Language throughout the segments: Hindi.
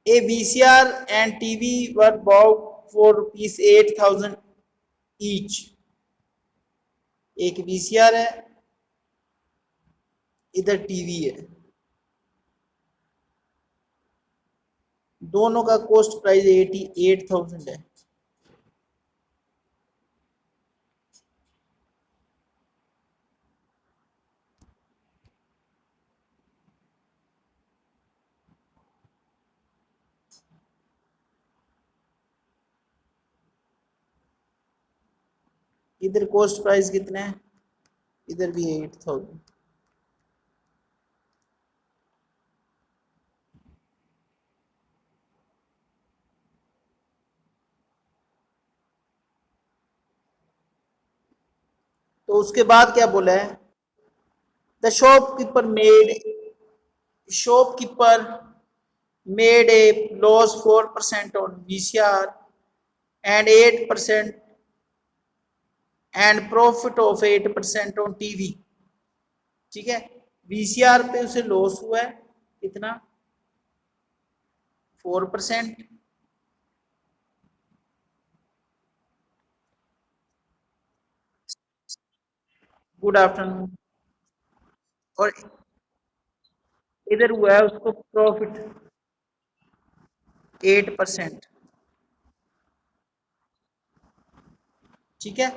A VCR and TV were bought for rupees 8,000 each. एक VCR है, इधर टीवी है, दोनों का कॉस्ट प्राइस 88,000 है। इधर कॉस्ट प्राइस कितना है, इधर भी 8,000। तो उसके बाद क्या बोला है, the shopkeeper made a loss 4% on VCR and 8% and profit of 8% on TV। ठीक है, VCR पे उसे लॉस हुआ है कितना, 4%। Good afternoon. और इधर हुआ है उसको प्रॉफिट 8%। ठीक है,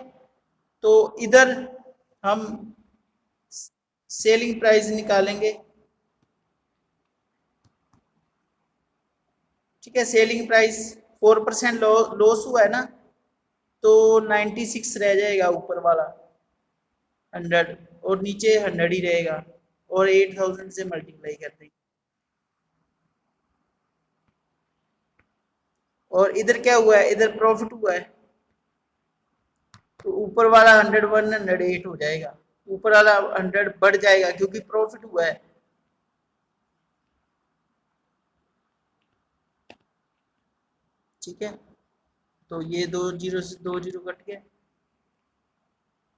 तो इधर हम सेलिंग प्राइस निकालेंगे। ठीक है, सेलिंग प्राइस 4% लॉस हुआ है ना, तो 96 रह जाएगा ऊपर वाला 100, और नीचे 100 ही रहेगा, और 8,000 से मल्टीप्लाई कर देंगे। और इधर क्या हुआ है, इधर प्रॉफिट हुआ है, तो ऊपर वाला 101 108 हो जाएगा, ऊपर वाला 100 बढ़ जाएगा क्योंकि प्रॉफिट हुआ है। ठीक है, तो ये 2 जीरो से 2 जीरो कट गए,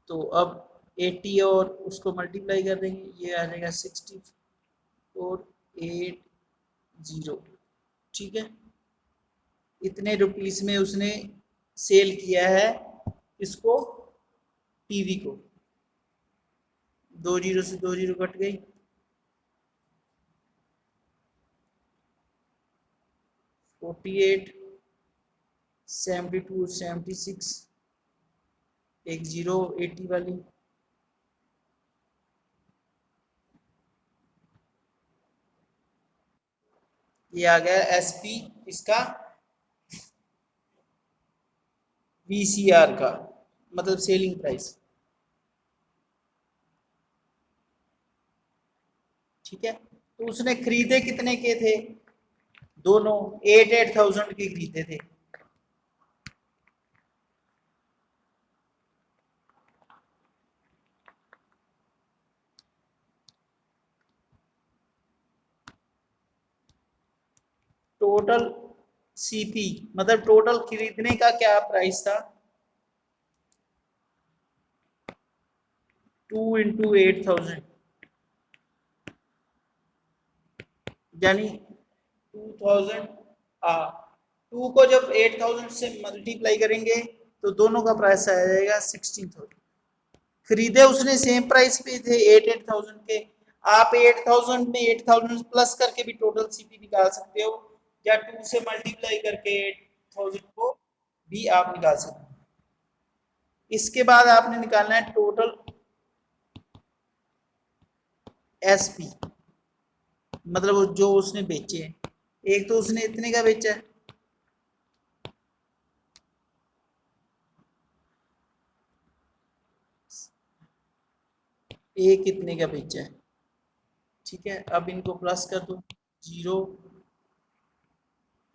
तो अब 80 और उसको मल्टीप्लाई कर देंगे, ये आ जाएगा 64,880। ठीक है, इतने रुपीस में उसने सेल किया है इसको, टीवी को। 2 जीरो से 2 जीरो कट गई, 48, 72, 76, एक जीरो 80 वाली, ये आ गया एसपी इसका वीसीआर का, मतलब सेलिंग प्राइस। ठीक है, तो उसने खरीदे कितने के थे, दोनों 8,000 के खरीदे थे। टोटल सीपी मतलब टोटल खरीदने का क्या प्राइस था, 2 इंटू 8,000, यानी 2,000। 2 को जब 8,000 से मल्टीप्लाई करेंगे तो दोनों का प्राइस आ जाएगा 16,000। खरीदे उसने सेम प्राइस पे थे 8,000 के। आप 8,000 में 8,000 प्लस करके भी टोटल सीपी निकाल सकते हो, या 2 से मल्टीप्लाई करके 8,000 को भी आप निकाल सकते हो। इसके बाद आपने निकालना है टोटल एसपी, मतलब जो उसने बेचे हैं। एक तो उसने इतने का बेचा है, एक कितने का बेचा है। ठीक है, अब इनको प्लस कर दो, 0,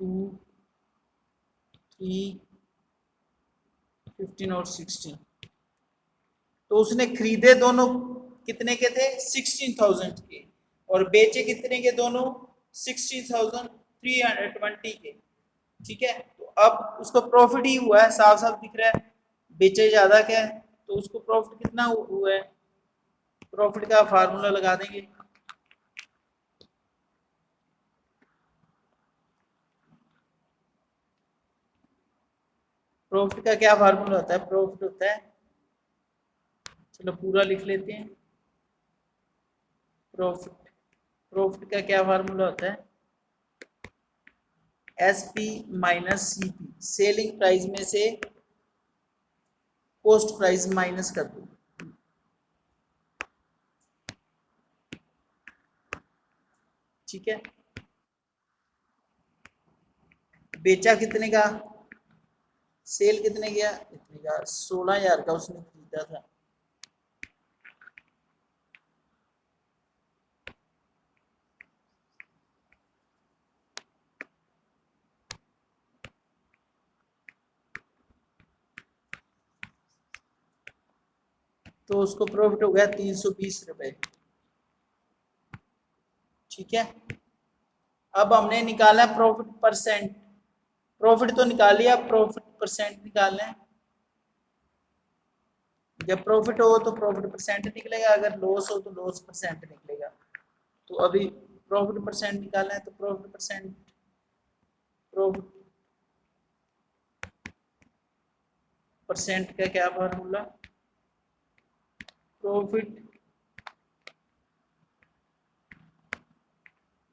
2, 3, 15 और 16। तो उसने खरीदे दोनों कितने के थे, 16,000 के, और बेचे कितने के दोनों, 16,320 के। ठीक है, तो अब उसको प्रॉफिट ही हुआ है, साफ साफ दिख रहा है, बेचे ज्यादा क्या है, तो उसको प्रॉफिट कितना हुआ है। प्रॉफिट का फार्मूला लगा देंगे, प्रॉफिट का क्या फार्मूला होता है? प्रॉफिट होता है, चलो पूरा लिख लेते हैं। प्रॉफिट प्रॉफिट का क्या फार्मूला होता है? S P minus C P, selling price में से कॉस्ट प्राइस माइनस कर दो। ठीक है, बेचा कितने का, सेल कितने गया, इतने का, 16,000 का उसने खरीदा था। तो उसको प्रॉफिट हो गया 320 रुपए। ठीक है, अब हमने निकाला प्रॉफिट परसेंट। प्रॉफिट तो निकाल लिया, प्रॉफिट परसेंट निकालना है। जब प्रॉफिट हो तो प्रॉफिट परसेंट निकलेगा, अगर लॉस हो तो लॉस परसेंट निकलेगा। तो अभी प्रॉफिट परसेंट निकालना है, तो प्रॉफिट परसेंट, प्रॉफिट परसेंट का क्या फार्मूला? प्रॉफिट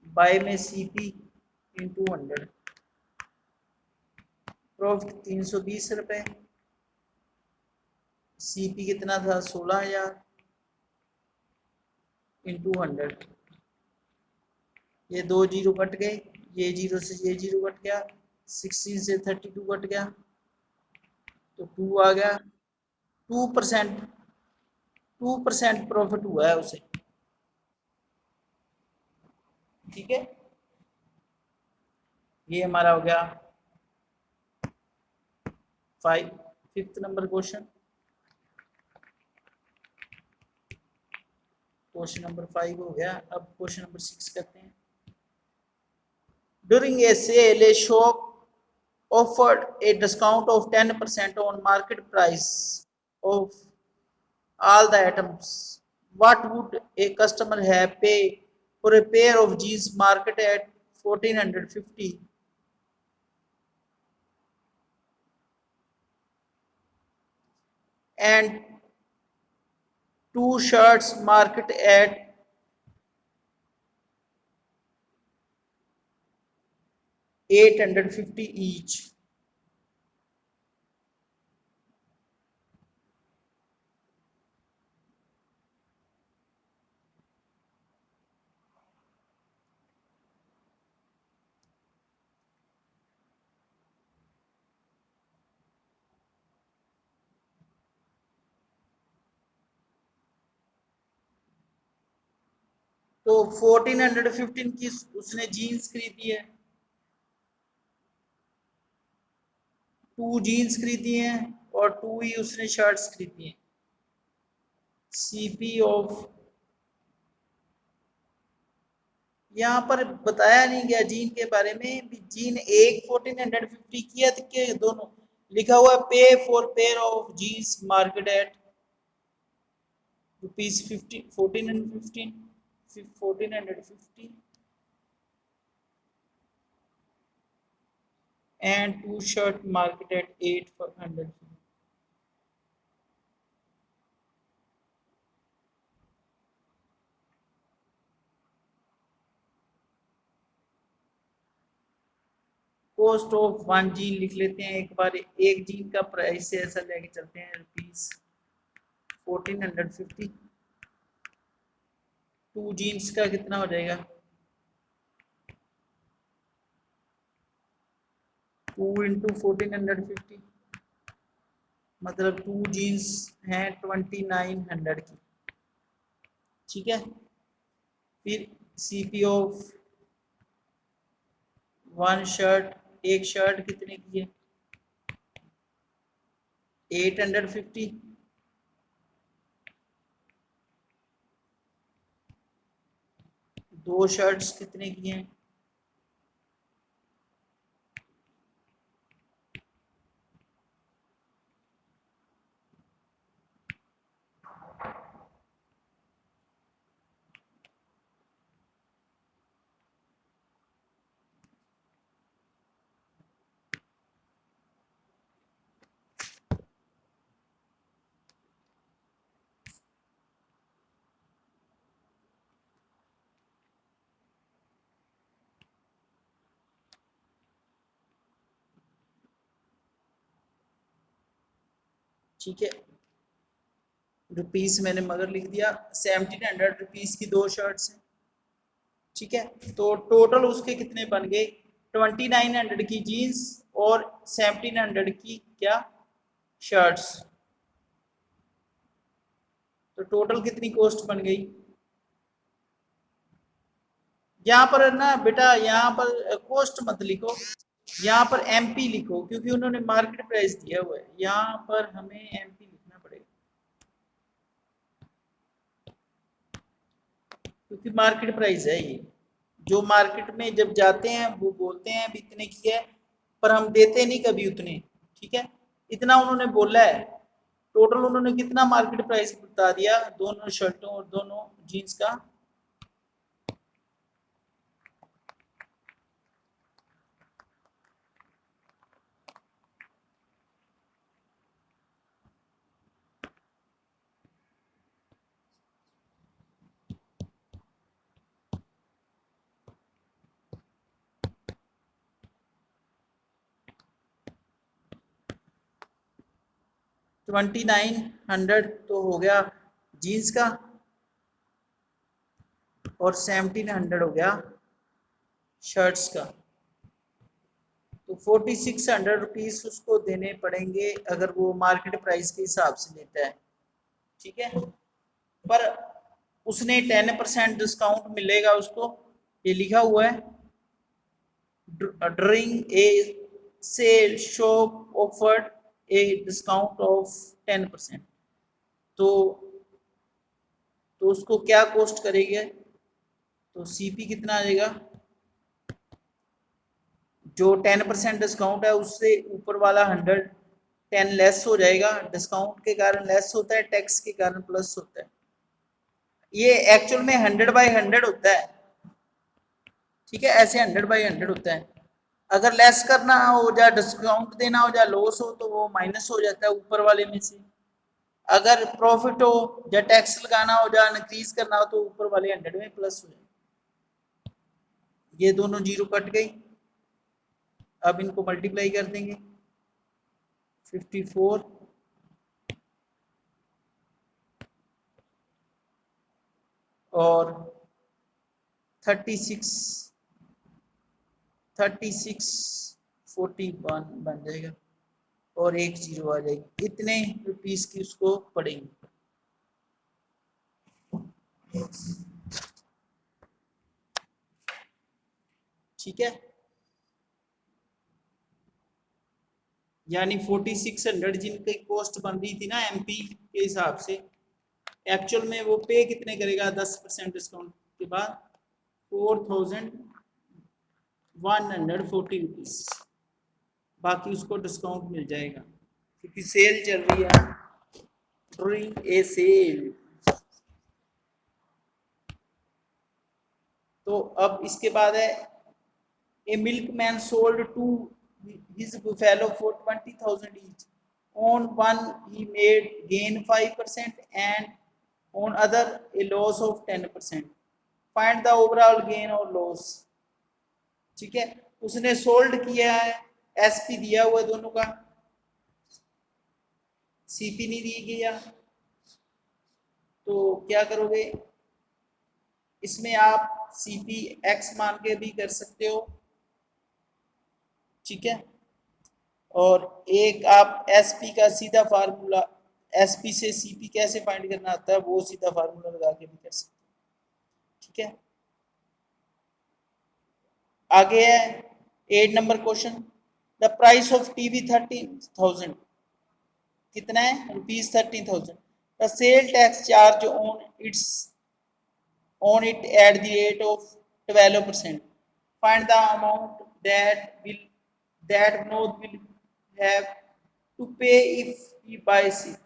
बाय में सीपी इंटू 100। प्रॉफिट 320 रुपए, सीपी कितना था, 16,000 इंटू 100। ये दो जीरो कट गए, ये जीरो से ये जीरो कट गया, 16 से 32 कट गया, तो 2 आ गया। 2%, 2% प्रॉफिट हुआ है उसे। ठीक है, ये हमारा हो गया 5th number question. Question number 5 हो गया। अब क्वेश्चन नंबर 6 करते हैं। During a sale a shop offered a discount of 10% on market price of all the items. What would a customer have paid for a pair of jeans market at 1450 and two shirts market at 850 each? तो 1415 की उसने जीन्स खरीदी है, 2 जीन्स खरीदी हैं और 2 ही उसने शर्ट्स खरीदी हैं। सीपी ऑफ, यहाँ पर बताया नहीं गया जीन के बारे में भी। जीन एक 1450 किया के दोनों लिखा हुआ है, पे for pair of jeans market at rupees 1415 1450 and two shirt market at 800। Cost of one jean लिख लेते हैं एक बार। एक जीन का प्राइस से ऐसा लेके चलते हैं रुपीज 1450। टू जीन्स का कितना हो जाएगा, 2 इंटू 1450, मतलब 2 जीन्स हैं 2900 की। ठीक है, फिर सीपी ऑफ वन शर्ट, एक शर्ट कितने की है, 850। दो शर्ट्स कितने की हैं, ठीक है, रुपीस मैंने मगर लिख दिया। 1700 रुपीस की 2 शर्ट्स हैं। ठीक है, तो टोटल उसके कितने बन गए? 2900 की जीन्स और 1700 की क्या शर्ट्स। तो टोटल कितनी कॉस्ट बन गई? यहाँ पर ना बेटा, यहाँ पर कॉस्ट मत लिखो, यहाँ पर एमपी लिखो, क्योंकि उन्होंने मार्केट प्राइस दिया हुआ है। यहाँ पर हमें एमपी लिखना पड़ेगा, क्योंकि मार्केट प्राइस है ये। जो मार्केट में जब जाते हैं वो बोलते हैं अभी इतने की है, पर हम देते नहीं कभी उतने। ठीक है, इतना उन्होंने बोला है। टोटल उन्होंने कितना मार्केट प्राइस बता दिया दोनों शर्टों और दोनों जीन्स का? 2900 तो हो गया जीन्स का, और 1700 हो गया शर्ट्स का। तो 4600 रुपीज उसको देने पड़ेंगे अगर वो मार्केट प्राइस के हिसाब से लेता है। ठीक है, पर उसने 10% डिस्काउंट मिलेगा उसको, ये लिखा हुआ है। During a sale shop offered a discount of 10%। तो उसको क्या कॉस्ट करेगा? तो सीपी कितना आ जाएगा? जो 10% डिस्काउंट है उससे ऊपर वाला 110 लेस हो जाएगा। डिस्काउंट के कारण लेस होता है, टैक्स के कारण प्लस होता है। ये एक्चुअल में 100/100 होता है। ठीक है, ऐसे 100/100 होता है। अगर लेस करना हो या डिस्काउंट देना हो या लॉस हो तो वो माइनस हो जाता है ऊपर वाले में से। अगर प्रॉफिट हो या टैक्स लगाना हो या इंक्रीज करना हो तो ऊपर वाले 100 में प्लस हो जाए। ये दोनों जीरो कट गई। अब इनको मल्टीप्लाई कर देंगे। 54 और 36 41 बन जाएगा, और एक जीरो आ जाएगी। इतने रुपीस की उसको पड़ेंगे। ठीक है, यानी 4600 जिनकी कॉस्ट बन रही थी ना एमपी के हिसाब से, एक्चुअल में वो पे कितने करेगा 10% डिस्काउंट के बाद? 4140 रुपीज। बाकी उसको डिस्काउंट मिल जाएगा क्योंकि सेल चल रही है, ड्यूरिंग ए सेल। तो अब इसके बाद है, a milkman sold to his buffalo for 20,000 each. On one he made gain 5% and on other a loss of 10%. Find the overall gain or loss. ठीक है, उसने सोल्ड किया है, एसपी दिया हुआ दोनों का, सीपी नहीं दी गया। तो क्या करोगे? इसमें आप सीपी एक्स मान के भी कर सकते हो। ठीक है, और एक आप एसपी का सीधा फार्मूला, एसपी से सीपी कैसे फाइंड करना आता है वो सीधा फार्मूला लगा के भी कर सकते हैं। ठीक है, आगे है 8 number question. The price of TV 13,000 कितना है? Rupees 13,000। The sale tax charge on it at the rate of 12%। Find the amount that Vinod will have to pay if he buys it।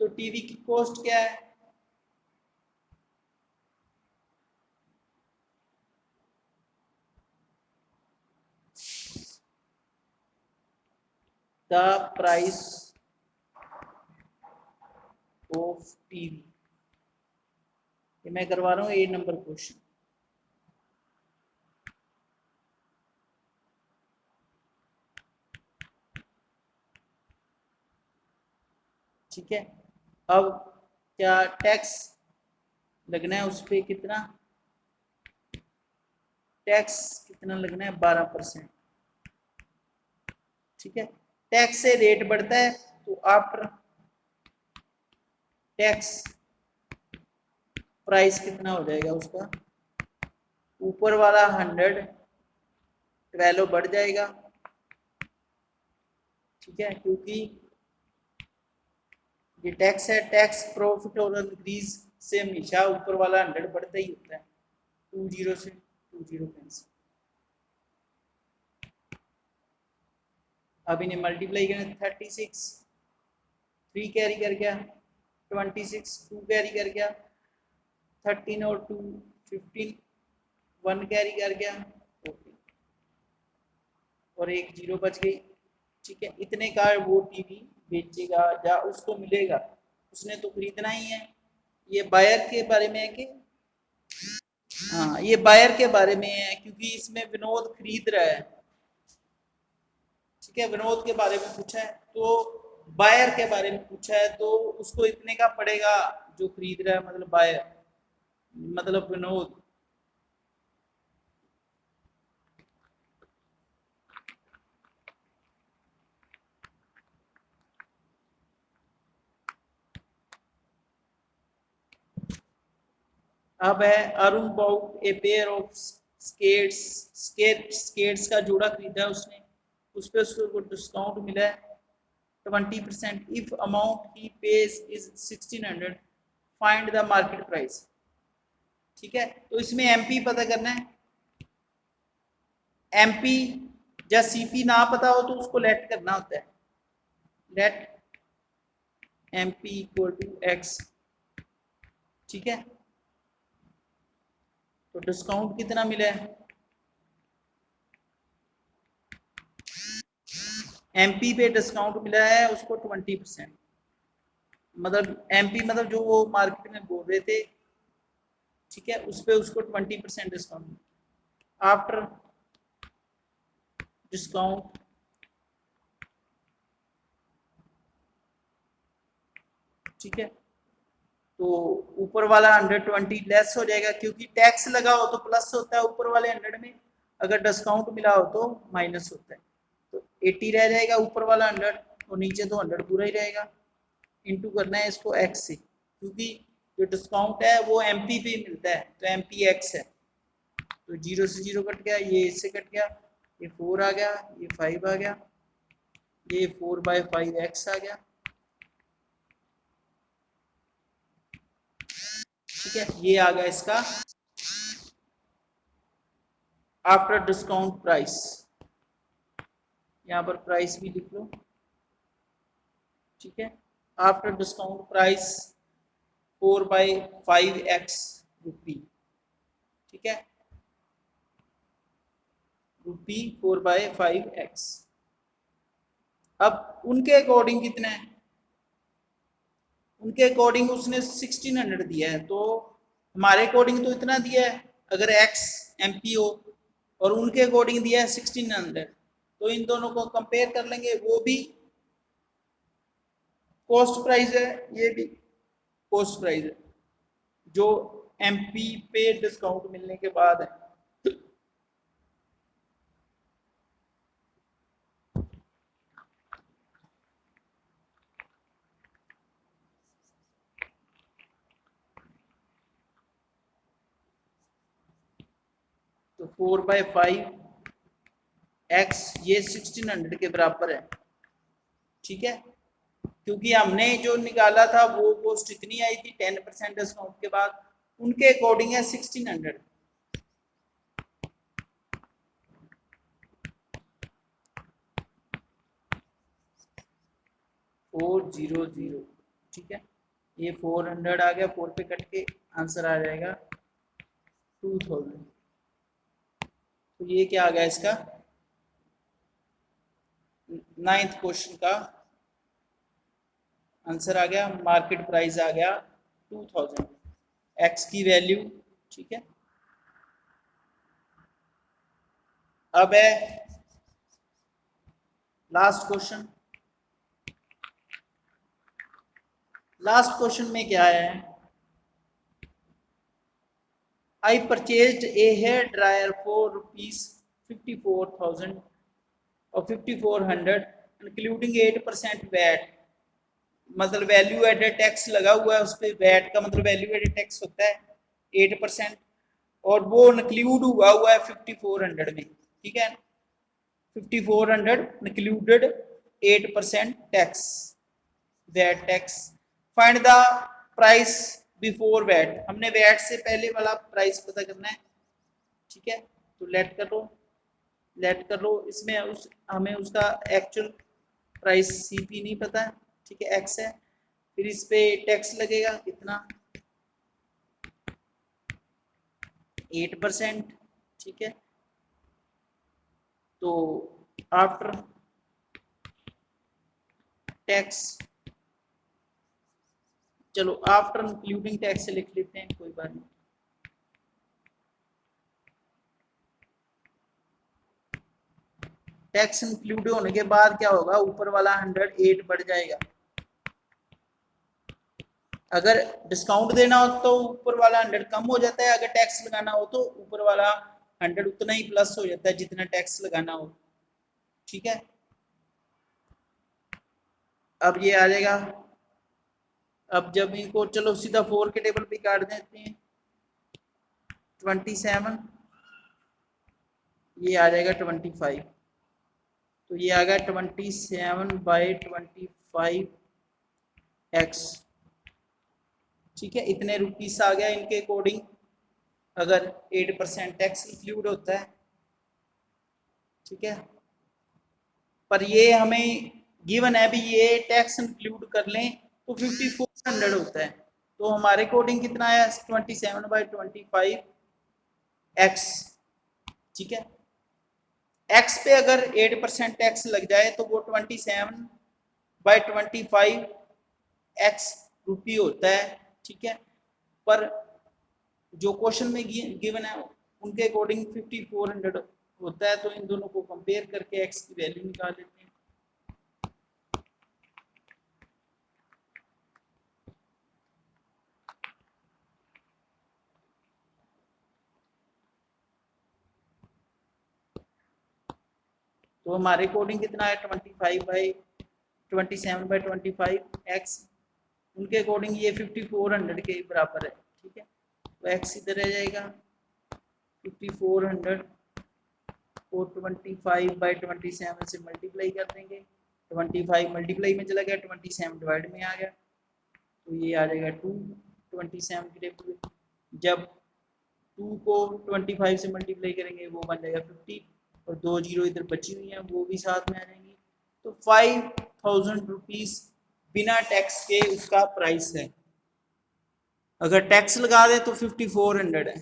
तो टीवी की कॉस्ट क्या है? द प्राइस ऑफ टीवी, ये मैं करवा रहा हूँ 8 नंबर क्वेश्चन। ठीक है। अब क्या टैक्स लगना है उस पर, कितना टैक्स कितना लगना है, 12%। ठीक है, टैक्स से रेट बढ़ता है तो आफ्टर टैक्स प्राइस कितना हो जाएगा उसका, ऊपर वाला 100 वैल्यू बढ़ जाएगा। ठीक है, क्योंकि ये टैक्स है, टैक्स प्रॉफिट और इंक्रीज से हमेशा ऊपर वाला 100 बढ़ता ही होता है, 20 से 20 कैंसिल। अब इन्हें मल्टीप्लाई करें, 36 3 कैरी कर गया, 26 2 कैरी कर गया, 13 और 2 15 1 कैरी कर गया, और एक जीरो बच गई। ठीक है, इतने का वो टीवी बेचेगा या उसको मिलेगा, उसने तो खरीदना ही है। ये बायर के बारे में है कि, हाँ ये बायर के बारे में है, क्योंकि इसमें विनोद खरीद रहा है। ठीक है, विनोद के बारे में पूछा है, तो बायर के बारे में पूछा है, तो उसको इतने का पड़ेगा जो खरीद रहा है, मतलब बायर मतलब विनोद। अब है Arun bought a pair of skates, skates का जोड़ा खरीदा है उसने, उस पर उसको डिस्काउंट मिला है 20%। If amount he page is 1600, find the market price. ठीक है, तो इसमें एमपी पता करना है। एमपी या सीपी ना पता हो तो उसको लेट करना होता है, let MP equal to X. ठीक है, तो डिस्काउंट कितना मिला है, एमपी पे डिस्काउंट मिला है उसको 20%। मतलब एमपी मतलब जो वो मार्केट में बोल रहे थे, ठीक है, उस पे उसको 20% डिस्काउंट आफ्टर डिस्काउंट। ठीक है, तो ऊपर वाला 120 लेस हो जाएगा, क्योंकि टैक्स लगा हो तो प्लस होता है ऊपर वाले 100 में, अगर डिस्काउंट मिला हो तो माइनस होता है। तो 80 रह जाएगा ऊपर वाला 100, और नीचे तो 100 पूरा ही रहेगा। इंटू करना है इसको एक्स से, क्योंकि जो डिस्काउंट है वो एमपी पे मिलता है, तो एमपी एक्स है। तो 0 से 0 कट गया, ये इससे कट गया, ये 4 आ गया, ये 5 आ गया, ये 4/5 एक्स आ गया। ठीक है, ये आ गया इसका आफ्टर डिस्काउंट प्राइस। यहाँ पर प्राइस भी लिख लो। ठीक है, आफ्टर डिस्काउंट प्राइस 4/5 रुपी। ठीक है, रुपी 4/5। अब उनके अकॉर्डिंग कितना है, उनके अकॉर्डिंग उसने 1600 दिया है, तो हमारे अकॉर्डिंग तो इतना दिया है अगर एक्स एमपी हो, और उनके अकॉर्डिंग दिया है 1600, तो इन दोनों को कंपेयर कर लेंगे। वो भी कॉस्ट प्राइस है, ये भी कॉस्ट प्राइस है, जो एमपी पे डिस्काउंट मिलने के बाद है। तो 4/5 ये 1600 के बराबर है। ठीक है, क्योंकि हमने जो निकाला था वो कॉस्ट इतनी आई थी 10% डिस्काउंट के बाद, उनके अकॉर्डिंग है 1600। 400। ठीक है, ये 400 आ गया, 4 पे कट के आंसर आ जाएगा 2000। तो ये क्या आ गया इसका 9th क्वेश्चन का आंसर आ गया, मार्केट प्राइस आ गया 2000, एक्स की वैल्यू। ठीक है, अब है लास्ट क्वेश्चन। लास्ट क्वेश्चन में क्या है, I purchased a hair dryer for ₹54,000 और 5400 इंक्लूडिंग 8% वैट, मतलब वैल्यू एडेड टैक्स लगा हुआ है उस पर, वैट का मतलब वैल्यू एडेड टैक्स होता है 8%, और वो इंक्लूड हुआ है 5400 में, ठीक है। 5400 included 8% tax, VAT tax. Find the price before VAT, हमने वैट से पहले वाला प्राइस पता करना है, ठीक है। तो लेट कर लो इसमें हमें उसका एक्चुअल प्राइस सीपी नहीं पता, ठीक है, एक्स है, फिर इस पे टैक्स लगेगा कितना, 8%, ठीक है। तो आफ्टर टैक्स, चलो आफ्टर इंक्लूडिंग टैक्स लिख लेते हैं, कोई बात नहीं। टैक्स इंक्लूड होने के बाद क्या होगा, ऊपर वाला 108 बढ़ जाएगा। अगर डिस्काउंट देना हो तो ऊपर वाला 100 कम हो जाता है, अगर टैक्स लगाना हो तो ऊपर वाला 100 उतना ही प्लस हो जाता है जितना टैक्स लगाना हो, ठीक है। अब ये आ जाएगा, अब जब इनको चलो सीधा 4 के टेबल पे काट देते हैं, 27, ये आ जाएगा 25, तो ये आ गया 27/25x, ठीक है। इतने रुपीस आ गया इनके अकॉर्डिंग, अगर 8% टैक्स इंक्लूड होता है, ठीक है। पर ये हमें गिवन है भी, ये टैक्स इंक्लूड कर लें तो 5400 होता है, तो हमारे अकॉर्डिंग कितना है 27/25x, ठीक है। x पे अगर 8% टैक्स लग जाए तो वो 27/25x रुपी होता है, ठीक है। पर जो क्वेश्चन में गिवन है उनके अकॉर्डिंग 5400 होता है, तो इन दोनों को कंपेयर करके x की वैल्यू निकाल लेते हैं। तो हमारे अकॉर्डिंग कितना है 27/25x, उनके अकॉर्डिंग ये 5400 के बराबर है, ठीक है। तो x इधर रह जाएगा 5400 को 25/27 से मल्टीप्लाई कर देंगे, 25 मल्टीप्लाई में चला गया, 27 डिवाइड में आ गया, तो ये आ जाएगा 2 27 के टेबल। जब 2 को 25 से मल्टीप्लाई करेंगे वो बन जाएगा 50, और 2 जीरो इधर बची हुई हैं वो भी साथ में आ जाएंगी, तो 5000 रुपीज बिना टैक्स के उसका प्राइस है। अगर टैक्स लगा दे तो 5400 है,